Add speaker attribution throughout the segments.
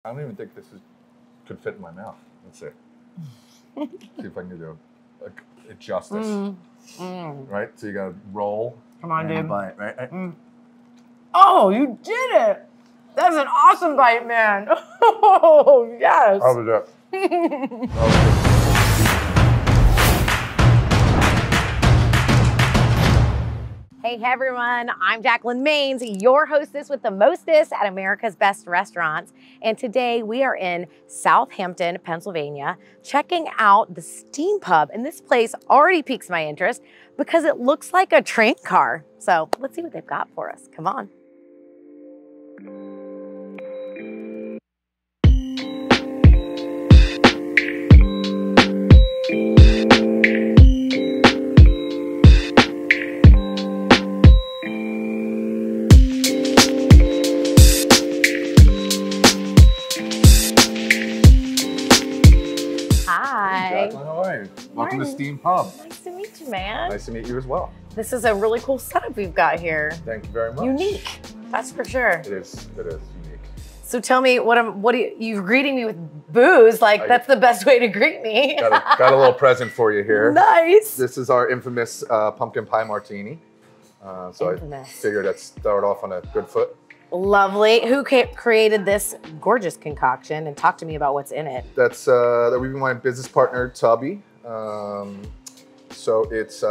Speaker 1: I don't even think this could fit in my mouth. Let's see. See if I can do it justice. Right? So you gotta roll.
Speaker 2: Come on, dude.
Speaker 1: Bite, right?
Speaker 2: Oh, you did it! That's an awesome bite, man. Oh, yes.
Speaker 1: How was that?
Speaker 2: Hey everyone, I'm Jacqueline Maines, your hostess with the mostest at America's Best Restaurants. And today we are in Southampton, Pennsylvania, checking out the Steam Pub. And this place already piques my interest because it looks like a train car. So let's see what they've got for us. Come on.
Speaker 1: How are you? Welcome to Steam Pub.
Speaker 2: Nice to meet you, man.
Speaker 1: Nice to meet you as well.
Speaker 2: This is a really cool setup we've got here.
Speaker 1: Thank you very much.
Speaker 2: Unique, that's for sure.
Speaker 1: It is unique.
Speaker 2: So tell me, you're greeting me with booze? Like that's the best way to greet me.
Speaker 1: Got a little present for you here.
Speaker 2: Nice.
Speaker 1: This is our infamous pumpkin pie martini. So I figured I'd start off on a good foot.
Speaker 2: Lovely. Who created this gorgeous concoction? And talk to me about what's in it.
Speaker 1: That's my business partner, Tubby. So it's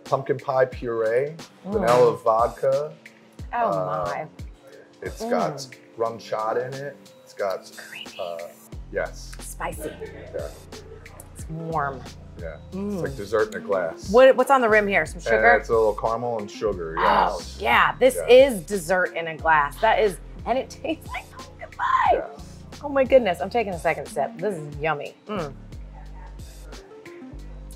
Speaker 1: pumpkin pie puree, vanilla vodka.
Speaker 2: Oh my.
Speaker 1: It's got rum shot in it. It's got yes.
Speaker 2: Spicy.
Speaker 1: Yeah.
Speaker 2: It's warm.
Speaker 1: Yeah. It's like dessert in a glass.
Speaker 2: What's on the rim here? Some sugar?
Speaker 1: It's a little caramel and sugar. Yes.
Speaker 2: Oh yeah, this is dessert in a glass. That is, and it tastes like pumpkin pie.
Speaker 1: Yeah.
Speaker 2: Oh my goodness, I'm taking a second sip. This is yummy.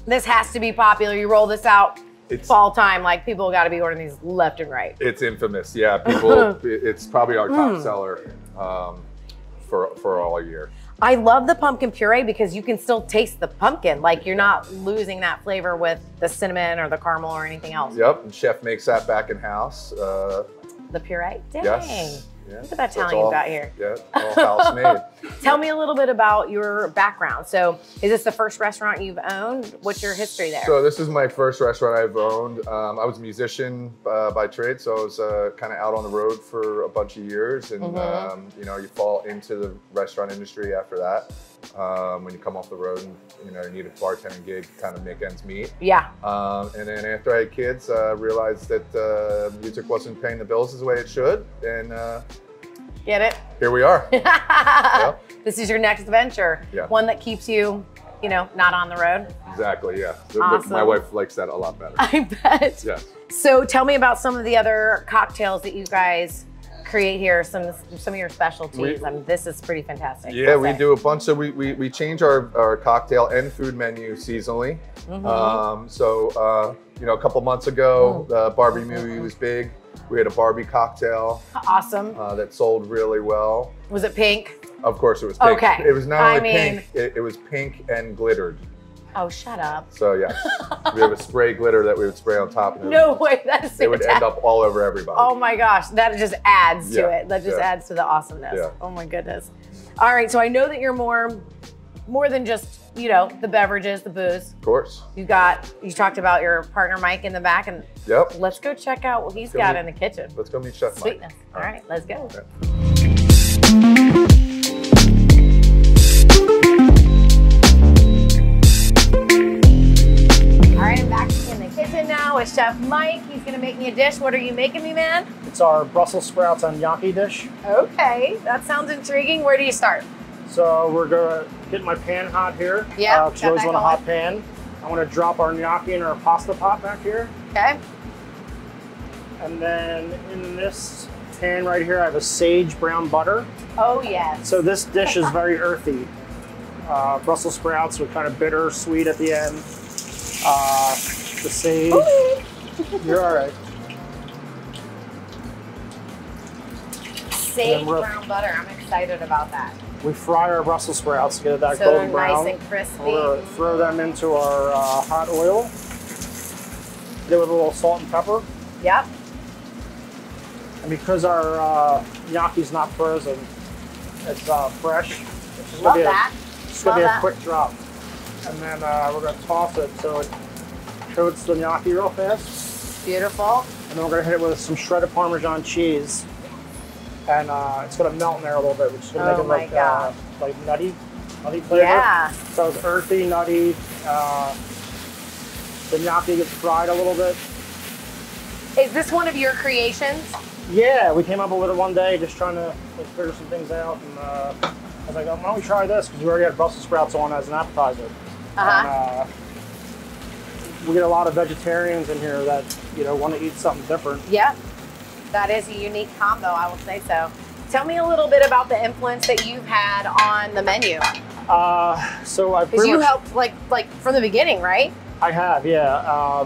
Speaker 2: This has to be popular. You roll this out fall time, like people got to be ordering these left and right.
Speaker 1: It's infamous. Yeah, people. It's probably our top seller for all year.
Speaker 2: I love the pumpkin puree because you can still taste the pumpkin. Like you're not losing that flavor with the cinnamon or the caramel or anything else.
Speaker 1: Yep, and chef makes that back in house.
Speaker 2: The puree? Dang.
Speaker 1: Yes. Yeah.
Speaker 2: Look at that talent you've got here.
Speaker 1: Yeah, all house made.
Speaker 2: Tell me a little bit about your background. So is this the first restaurant you've owned? What's your history there?
Speaker 1: So this is my first restaurant I've owned. I was a musician by trade, so I was kind of out on the road for a bunch of years. And you know, you fall into the restaurant industry after that. When you come off the road and you need a bartending gig to kind of make ends meet.
Speaker 2: Yeah. And
Speaker 1: then after I had kids, realized that music wasn't paying the bills the way it should. And
Speaker 2: get it?
Speaker 1: Here we are. Yep.
Speaker 2: This is your next venture.
Speaker 1: Yeah.
Speaker 2: One that keeps you, not on the road.
Speaker 1: Exactly, yeah.
Speaker 2: Awesome.
Speaker 1: My wife likes that a lot better.
Speaker 2: I bet.
Speaker 1: Yeah.
Speaker 2: So tell me about some of the other cocktails that you guys create here, some of your specialties. I mean, this is pretty fantastic.
Speaker 1: Yeah, we do a bunch. So we change our cocktail and food menu seasonally. So a couple months ago, the Barbie movie was big. We had a Barbie cocktail.
Speaker 2: Awesome.
Speaker 1: That sold really well.
Speaker 2: Was it pink?
Speaker 1: Of course it was pink.
Speaker 2: Okay.
Speaker 1: It was not only pink, it was pink and glittered.
Speaker 2: Oh, shut up.
Speaker 1: So yes, we have a spray glitter that we would spray on top. And
Speaker 2: No way, that's fantastic.
Speaker 1: It would end up all over everybody.
Speaker 2: Oh my gosh, that just adds to it. That just adds to the awesomeness.
Speaker 1: Yeah.
Speaker 2: Oh my goodness. All right, so I know that you're more than just, the beverages, the booze.
Speaker 1: Of course.
Speaker 2: You talked about your partner Mike in the back, and let's go check out what he's got in the kitchen.
Speaker 1: Let's go meet Chef Mike.
Speaker 2: Sweetness. All right, let's go.
Speaker 1: Okay.
Speaker 2: All right, I'm back in the kitchen now with Chef Mike. He's gonna make me a dish. What are you making me, man?
Speaker 3: It's our Brussels sprouts on gnocchi dish.
Speaker 2: Okay, that sounds intriguing. Where do you start?
Speaker 3: So we're gonna get my pan hot here.
Speaker 2: Yeah,
Speaker 3: because you always want a hot pan. I want to drop our gnocchi in our pasta pot back here.
Speaker 2: Okay.
Speaker 3: And then in this pan right here, I have a sage brown butter.
Speaker 2: Oh yes.
Speaker 3: So this dish is very earthy. Brussels sprouts are kind of bitter, sweet at the end. The sage. You're all right.
Speaker 2: Sage brown butter. I'm excited about that.
Speaker 3: We fry our Brussels sprouts to get it that golden brown.
Speaker 2: Nice and crispy.
Speaker 3: We're gonna throw them into our hot oil. Get with a little salt and pepper.
Speaker 2: Yep.
Speaker 3: And because our gnocchi's not frozen, It's fresh. It's just
Speaker 2: Love
Speaker 3: gonna be
Speaker 2: that.
Speaker 3: It's gonna be a quick drop. And then we're gonna toss it so it coats the gnocchi real fast.
Speaker 2: Beautiful.
Speaker 3: And then we're gonna hit it with some shredded Parmesan cheese. And it's gonna melt in there a little bit, which is gonna make it like nutty flavor.
Speaker 2: Yeah.
Speaker 3: So it's earthy, nutty. The gnocchi gets fried a little bit.
Speaker 2: Is this one of your creations?
Speaker 3: Yeah, we came up with it one day, just trying to figure some things out. And I was like, oh, why don't we try this? Because we already had Brussels sprouts on as an appetizer. And, we get a lot of vegetarians in here that want to eat something different.
Speaker 2: Yeah, that is a unique combo, I will say so. Tell me a little bit about the influence that you've had on the menu.
Speaker 3: So I
Speaker 2: because you helped like from the beginning, right?
Speaker 3: I have, yeah.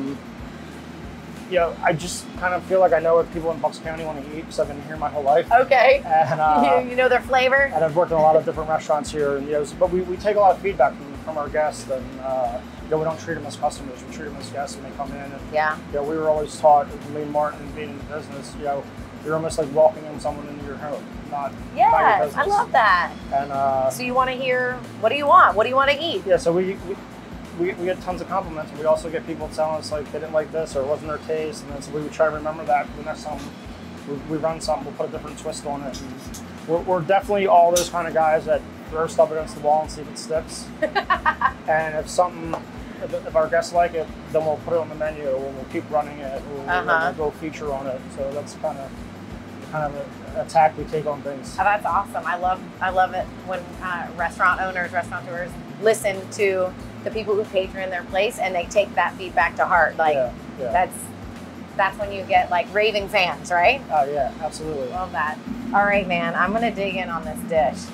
Speaker 3: I just kind of feel like I know what people in Bucks County want to eat because I've been here my whole life.
Speaker 2: Okay.
Speaker 3: And
Speaker 2: you know their flavor.
Speaker 3: And I've worked in a lot of different restaurants here, and but we take a lot of feedback from our guests, and we don't treat them as customers. We treat them as guests when they come in. And, we were always taught, me and Martin being in the business, you're almost like welcoming someone into your home, not your business.
Speaker 2: I love that.
Speaker 3: And
Speaker 2: so you want to hear, what do you want? What do you want to eat?
Speaker 3: Yeah, so we get tons of compliments, and we also get people telling us like they didn't like this or it wasn't their taste, and then so we would try to remember that the next time we run something, we'll put a different twist on it. And we're definitely all those kind of guys that throw stuff against the wall and see if it sticks. And if our guests like it, then we'll put it on the menu, or we'll keep running it, or we'll go feature on it. So that's kind of a tack we take on things.
Speaker 2: Oh, that's awesome. I love it when restaurateurs listen to the people who patron their place and they take that feedback to heart. Like that's when you get like raving fans, right?
Speaker 3: Oh yeah, absolutely.
Speaker 2: Love that. All right, man, I'm gonna dig in on this dish.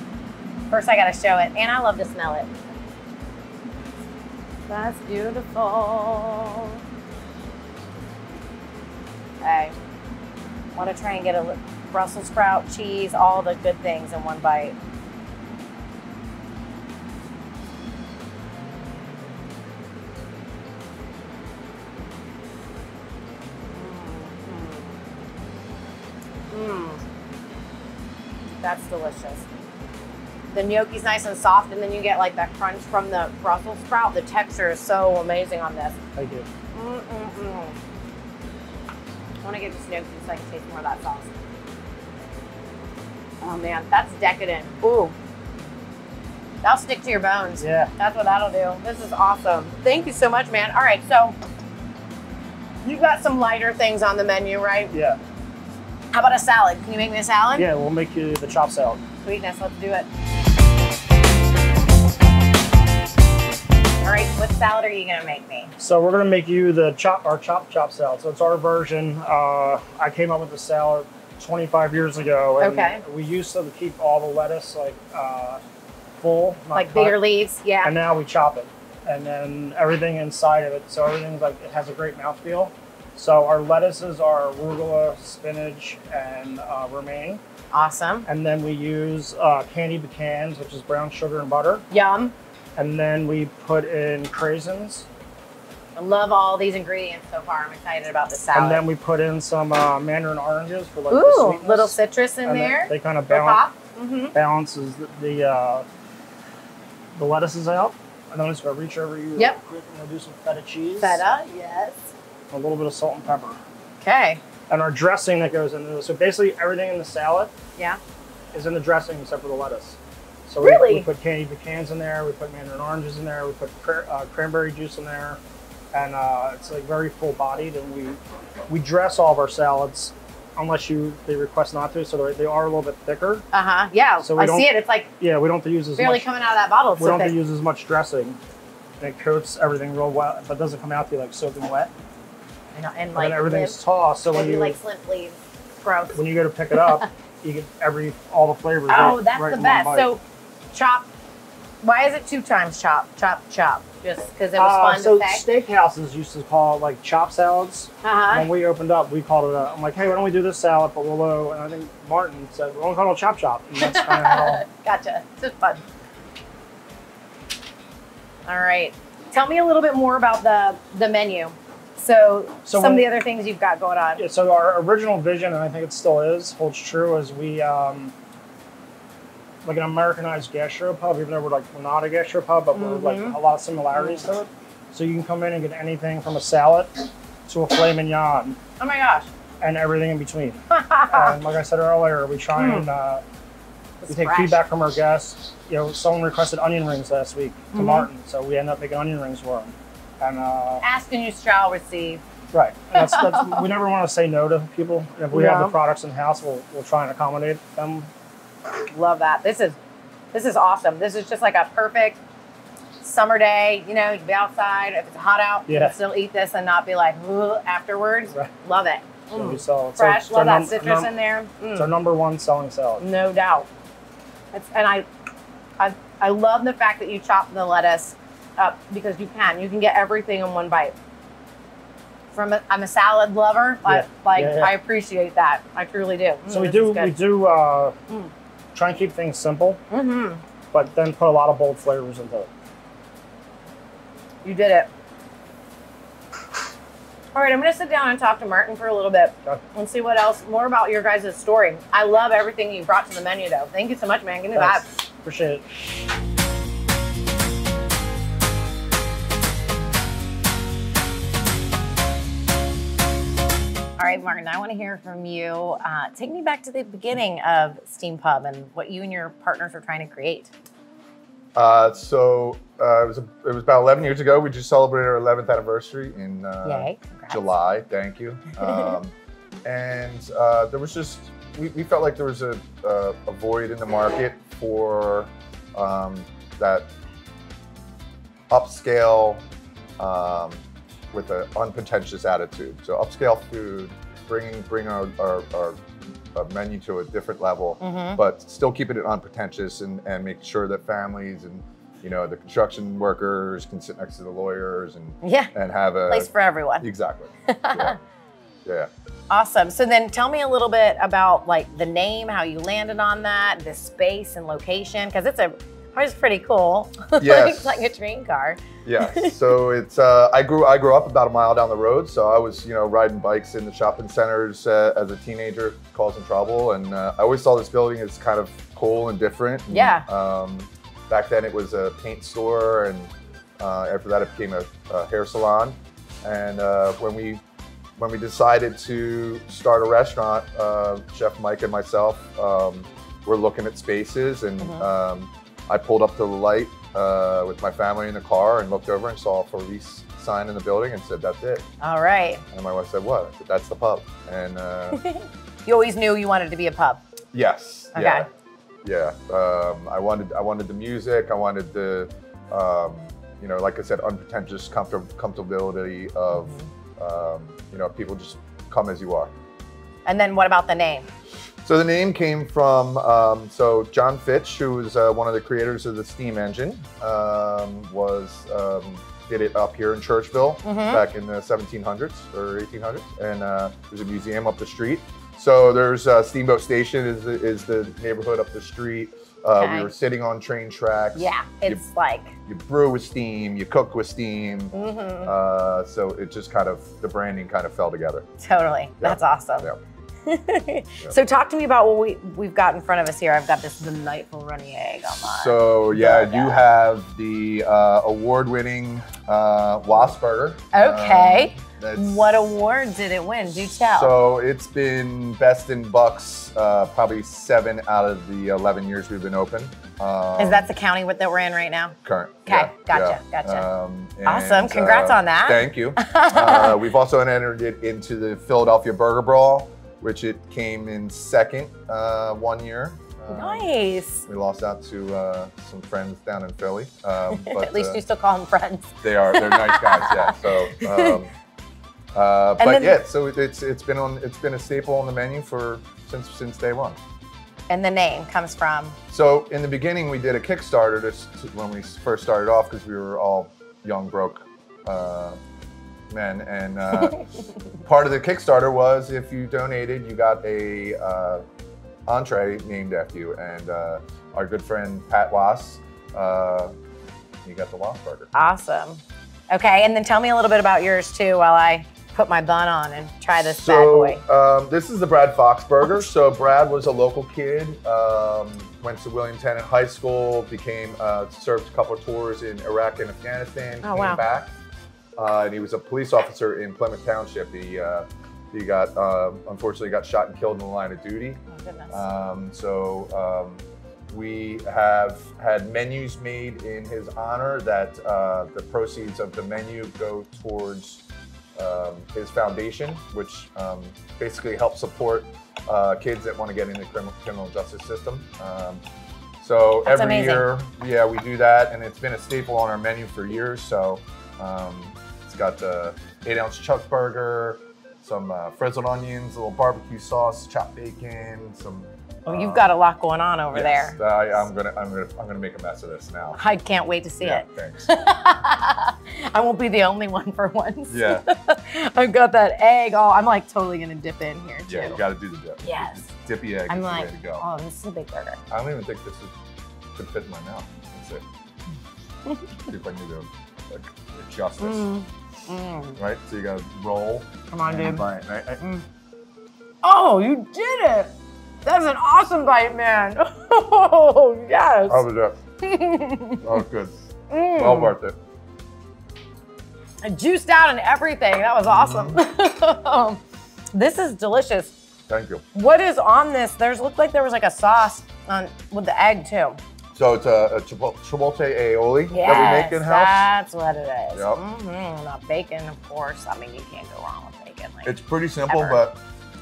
Speaker 2: First I gotta show it, and I love to smell it. That's beautiful. Okay, want to try and get a Brussels sprout, cheese, all the good things in one bite. That's delicious. The gnocchi's nice and soft, and then you get like that crunch from the Brussels sprout. The texture is so amazing on this.
Speaker 3: Thank you.
Speaker 2: I want to get this gnocchi so I can taste more of that sauce. Oh man, that's decadent. Ooh. That'll stick to your bones.
Speaker 3: Yeah.
Speaker 2: That's what that'll do. This is awesome. Thank you so much, man. All right, so you've got some lighter things on the menu, right?
Speaker 3: Yeah.
Speaker 2: How about a salad? Can you make me a salad?
Speaker 3: Yeah, we'll make you the chopped salad.
Speaker 2: Sweetness, let's do it. All right, what salad are you gonna make me?
Speaker 3: So we're gonna make you our chopped salad. So it's our version. I came up with the salad 25 years ago. And we used to keep all the lettuce full, not
Speaker 2: bigger cut. Leaves, yeah.
Speaker 3: And now we chop it, and then everything inside of it. So everything's it has a great mouthfeel. So our lettuces are arugula, spinach, and romaine.
Speaker 2: Awesome.
Speaker 3: And then we use candied pecans, which is brown sugar and butter.
Speaker 2: Yum.
Speaker 3: And then we put in craisins.
Speaker 2: I love all these ingredients so far. I'm excited about the salad.
Speaker 3: And then we put in some mandarin oranges for the sweetness.
Speaker 2: Little citrus in there.
Speaker 3: They kind of balances the lettuces out. And then I'm just gonna reach over you real quick. I'm gonna do some feta cheese.
Speaker 2: Feta, yes.
Speaker 3: A little bit of salt and pepper.
Speaker 2: Okay.
Speaker 3: And our dressing that goes into this. So basically everything in the salad is in the dressing except for the lettuce. So we put candied pecans in there, we put mandarin oranges in there, we put cranberry juice in there, and it's very full bodied. And we dress all of our salads unless they request not to, so they are a little bit thicker.
Speaker 2: Yeah.
Speaker 3: So
Speaker 2: I see it. It's like
Speaker 3: we don't have to use as
Speaker 2: barely
Speaker 3: much,
Speaker 2: coming out of that bottle.
Speaker 3: We don't have to use as much dressing. And it coats everything real well, but doesn't come out to you soaking wet.
Speaker 2: And
Speaker 3: then everything's tossed. So when you
Speaker 2: slip leaves, gross.
Speaker 3: When you go to pick it up, you get all the flavors.
Speaker 2: Oh, that's the best. So, chop. Why is it 2 times chop? Chop, chop. Just because it was fun to say.
Speaker 3: Steakhouses used to call it chop salads. When we opened up, we called it. I'm like, hey, why don't we do this salad, but we'll. And I think Martin said, we're gonna call it chop chop. And that's kind of how.
Speaker 2: Gotcha. It's just fun. All right. Tell me a little bit more about the menu. So some of the other things you've got going on.
Speaker 3: Yeah, so our original vision, and I think it still holds true, is we like an Americanized gastropub, even though we're not a gastropub, but we're like a lot of similarities to it. So you can come in and get anything from a salad to a filet mignon.
Speaker 2: Oh my gosh.
Speaker 3: And everything in between. And like I said earlier, we try and we take feedback from our guests. You know, someone requested onion rings last week to Martin, so we ended up making onion rings for him. And
Speaker 2: ask and you shall receive.
Speaker 3: Right. And that's we never want to say no to people. If we have the products in house, we'll try and accommodate them.
Speaker 2: Love that. This is awesome. This is just like a perfect summer day. You know, you can be outside. If it's hot out, you can still eat this and not be like afterwards. Right. Love it.
Speaker 3: We sell it.
Speaker 2: Fresh. Love that citrus in there.
Speaker 3: It's our #1 selling salad.
Speaker 2: No doubt. And I love the fact that you chop the lettuce up because you can get everything in one bite. I'm a salad lover. I appreciate that. I truly do.
Speaker 3: So we do try and keep things simple, but then put a lot of bold flavors into it.
Speaker 2: You did it. All right, I'm going to sit down and talk to Martin for a little bit and see what else, more about your guys' story. I love everything you brought to the menu, though. Thank you so much, man. Give me that.
Speaker 3: Appreciate it.
Speaker 2: All right, Martin, I want to hear from you. Take me back to the beginning of Steam Pub and what you and your partners were trying to create.
Speaker 1: It was about 11 years ago. We just celebrated our 11th anniversary in July. Thank you. And there was just, we felt like there was a void in the market for that upscale with an unpretentious attitude. So upscale food, bring our menu to a different level, but still keeping it unpretentious and make sure that families and the construction workers can sit next to the lawyers and have a
Speaker 2: place for everyone.
Speaker 1: Exactly. Yeah.
Speaker 2: Awesome. So then tell me a little bit about like the name, how you landed on that, the space and location, because it's pretty cool.
Speaker 1: Yes.
Speaker 2: It's like a train car.
Speaker 1: Yeah. So it's I grew up about a mile down the road. So I was riding bikes in the shopping centers as a teenager, causing trouble, and I always saw this building as kind of cool and different. And, back then it was a paint store, and after that it became a hair salon. And when we decided to start a restaurant, Chef Mike and myself were looking at spaces, and I pulled up to the light with my family in the car and looked over and saw a for lease sign in the building and said, "That's it."
Speaker 2: All right.
Speaker 1: And my wife said, "What?" I said, "That's the pub." And
Speaker 2: you always knew you wanted to be a pub.
Speaker 1: Yes.
Speaker 2: Okay.
Speaker 1: Yeah. I wanted the music. I wanted the, like I said, unpretentious comfortability of, people just come as you are.
Speaker 2: And then what about the name?
Speaker 1: So the name came from, John Fitch, who was one of the creators of the steam engine, did it up here in Churchville back in the 1700s or 1800s. And there's a museum up the street. So there's Steamboat Station is the neighborhood up the street. We were sitting on train tracks.
Speaker 2: Yeah, it's
Speaker 1: you brew with steam, you cook with steam. So it just the branding kind of fell together.
Speaker 2: Totally, that's awesome.
Speaker 1: Yeah.
Speaker 2: So talk to me about what we've got in front of us here. I've got this delightful runny egg on mine.
Speaker 1: So you have the award-winning Wasp Burger.
Speaker 2: Okay. What award did it win? Do tell.
Speaker 1: So it's been Best in Bucks probably 7 out of the 11 years we've been open.
Speaker 2: Is that the county that we're in right now?
Speaker 1: Current.
Speaker 2: Okay,
Speaker 1: yeah,
Speaker 2: gotcha. Awesome, congrats on that.
Speaker 1: Thank you. We've also entered it into the Philadelphia Burger Brawl, which it came in second 1 year.
Speaker 2: Nice.
Speaker 1: We lost out to some friends down in Philly. But,
Speaker 2: at least you still call them friends.
Speaker 1: They're nice guys, yeah. So, so it's been a staple on the menu since day one.
Speaker 2: And the name comes from?
Speaker 1: So in the beginning, we did a Kickstarter when we first started off because we were all young, broke men, and part of the Kickstarter was if you donated, you got a entree named after you, and our good friend Pat Wass, you got the Wasp Burger.
Speaker 2: Awesome. Okay, and then tell me a little bit about yours too while I put my bun on and try this bad boy.
Speaker 1: This is the Brad Fox burger. So Brad was a local kid, went to William Tennant High School, served a couple of tours in Iraq and Afghanistan, came back, and he was a police officer in Plymouth Township. He unfortunately got shot and killed in the line of duty.
Speaker 2: Oh, goodness.
Speaker 1: We have had menus made in his honor that the proceeds of the menu go towards his foundation, which basically helps support kids that want to get into the criminal justice system. So
Speaker 2: That's
Speaker 1: every
Speaker 2: amazing.
Speaker 1: year, yeah, we do that, and it's been a staple on our menu for years. So it's got the 8-ounce chuck burger, some frizzled onions, a little barbecue sauce, chopped bacon, some.
Speaker 2: Oh, you've got a lot going on over there.
Speaker 1: I'm gonna make a mess of this now.
Speaker 2: I can't wait to see it.
Speaker 1: Thanks.
Speaker 2: I won't be the only one for once.
Speaker 1: Yeah.
Speaker 2: I've got that egg. Oh, I'm like totally gonna dip in here too.
Speaker 1: Yeah, you gotta do the dip.
Speaker 2: Yes.
Speaker 1: Dippy egg
Speaker 2: I'm
Speaker 1: is
Speaker 2: like,
Speaker 1: the way to go.
Speaker 2: oh, this is a big burger.
Speaker 1: I don't even think this could fit in my mouth. That's it. See if I can do like justice. Right? So you gotta roll.
Speaker 2: Come on, dude.
Speaker 1: Bite, right?
Speaker 2: Oh, you did it! That's an awesome bite, man. Oh, yes.
Speaker 1: How was that? That was good. Well worth it.
Speaker 2: I juiced out and everything. That was awesome. This is delicious.
Speaker 1: Thank you.
Speaker 2: What is on this? Looked like there was like a sauce with the egg too.
Speaker 1: So it's a chipotle aioli that we make in-house.
Speaker 2: That's what it is.
Speaker 1: Yep.
Speaker 2: Not bacon, of course. I mean, you can't go wrong with bacon. Like,
Speaker 1: It's pretty simple, but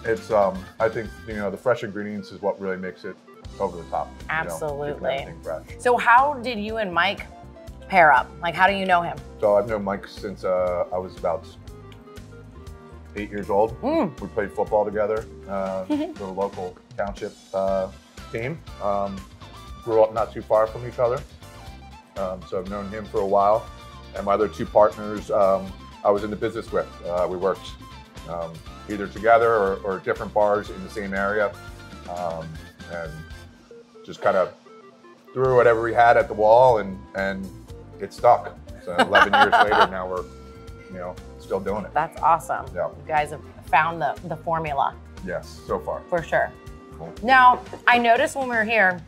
Speaker 1: it's I think the fresh ingredients is what really makes it over the top.
Speaker 2: Absolutely.
Speaker 1: Keeping everything fresh.
Speaker 2: So how did you and Mike pair up? Like, how do you know him?
Speaker 1: So I've known Mike since I was about 8 years old. We played football together for the local township team. Grew up not too far from each other. So I've known him for a while. And my other two partners, I was in the business with. We worked either together or different bars in the same area. And just kind of threw whatever we had at the wall and it stuck. So 11 years later, now we're, still doing it.
Speaker 2: That's awesome.
Speaker 1: Yeah.
Speaker 2: You guys have found the formula.
Speaker 1: Yes, so far.
Speaker 2: For sure.
Speaker 1: Cool.
Speaker 2: Now, I noticed when we were here,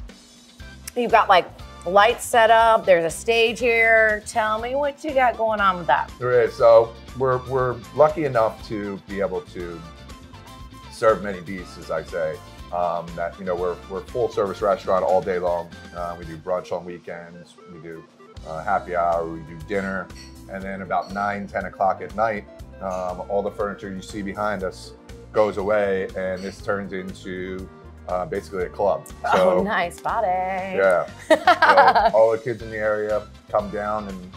Speaker 2: you've got like lights set up, there's a stage here. Tell me what you got going on with that.
Speaker 1: There is. So we're lucky enough to be able to serve many beasts, as I say. That we're a full service restaurant all day long. We do brunch on weekends. We do happy hour. We do dinner, and then about 9, 10 o'clock at night, all the furniture you see behind us goes away, and this turns into basically a club. So,
Speaker 2: oh, nice body.
Speaker 1: Yeah. So all the kids in the area come down and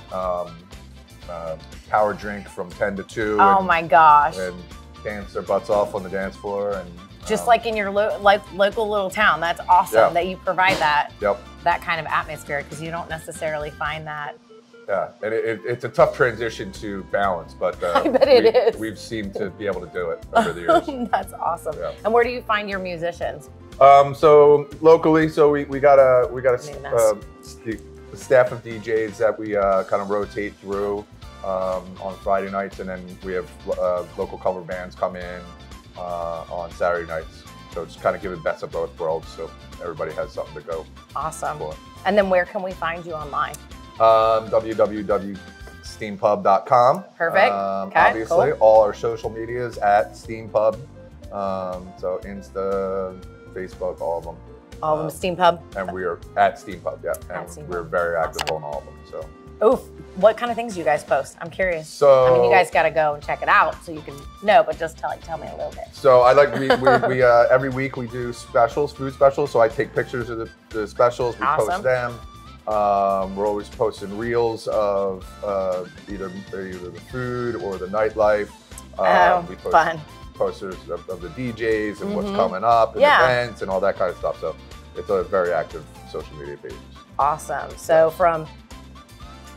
Speaker 1: power drink from 10 to 2.
Speaker 2: Oh my gosh.
Speaker 1: And dance their butts off on the dance floor. And
Speaker 2: just like in your local little town. That's awesome that you provide that kind of atmosphere, because you don't necessarily find that.
Speaker 1: Yeah, and it's a tough transition to balance, but
Speaker 2: I bet it is.
Speaker 1: We've seemed to be able to do it over the years.
Speaker 2: That's awesome.
Speaker 1: Yeah.
Speaker 2: And where do you find your musicians?
Speaker 1: So locally, we got a staff of DJs that we kind of rotate through on Friday nights, and then we have local cover bands come in on Saturday nights. So it's kind of giving best of both worlds, so everybody has something to go.
Speaker 2: Awesome.
Speaker 1: For.
Speaker 2: And then where can we find you online?
Speaker 1: www.steampub.com.
Speaker 2: Perfect.
Speaker 1: Obviously, all our social medias at Steampub. So Insta, Facebook, all of them.
Speaker 2: All of them, Steampub.
Speaker 1: And we are at Steampub, yeah. And we're very active on all of them. So.
Speaker 2: Oof. What kind of things do you guys post? I'm curious.
Speaker 1: So,
Speaker 2: I mean, you guys got to go and check it out so you can know, but just tell me a little bit.
Speaker 1: So we every week we do specials, food specials. So I take pictures of the specials, we post them. We're always posting reels of either the food or the nightlife. We post
Speaker 2: fun.
Speaker 1: Posters of the DJs and what's coming up and events and all that kind of stuff. So it's a very active social media page.
Speaker 2: Awesome. So from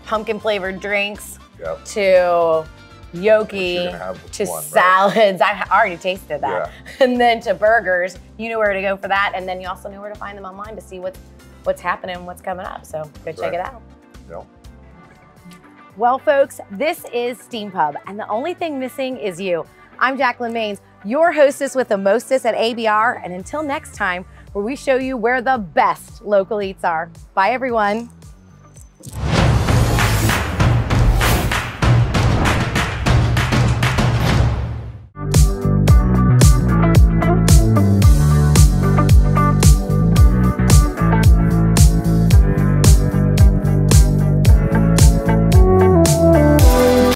Speaker 2: pumpkin flavored drinks
Speaker 1: You're
Speaker 2: to gnocchi
Speaker 1: gonna have
Speaker 2: to
Speaker 1: one,
Speaker 2: salads. Right? I already tasted that.
Speaker 1: Yeah.
Speaker 2: And then to burgers. You know where to go for that. And then you also know where to find them online to see what's happening, what's coming up. So go check it out.
Speaker 1: Yep.
Speaker 2: Well, folks, this is Steam Pub, and the only thing missing is you. I'm Jacqueline Maines, your hostess with the mostest at ABR, and until next time, where we show you where the best local eats are. Bye, everyone.